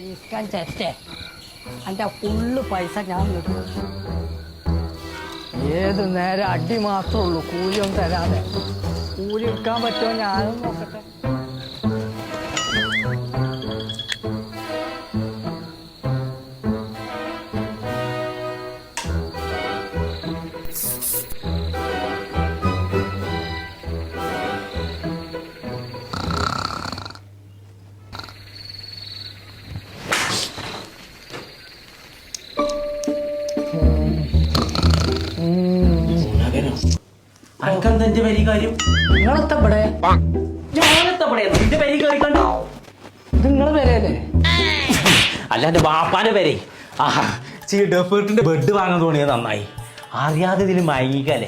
ഇരിക്കാൻ ചേച്ചേ എൻ്റെ ഫുള്ള് പൈസ ഞാൻ കിട്ടും. ഏത് നേരം അടി മാത്രമേ ഉള്ളൂ, കൂലിയൊന്നും തരാതെ. കൂലി എടുക്കാൻ പറ്റുമോ ഞാനും നോക്കട്ടെ. അനക്കെന്താ വരി കാര്യം? നിങ്ങളെത്തപ്പെടെ നിന്റെ വരി കയറിക്കണ്ടോ? ഇത് നിങ്ങളെ പേരല്ലേ? അല്ല എന്റെ ബാപ്പാന്റെ പേരെ. ഡെഫേർട്ടിന്റെ ബെഡ് വാങ്ങാൻ തോന്നിയത് നന്നായി. അറിയാതെ ഇതിൽ മയങ്ങിക്കല്ലേ.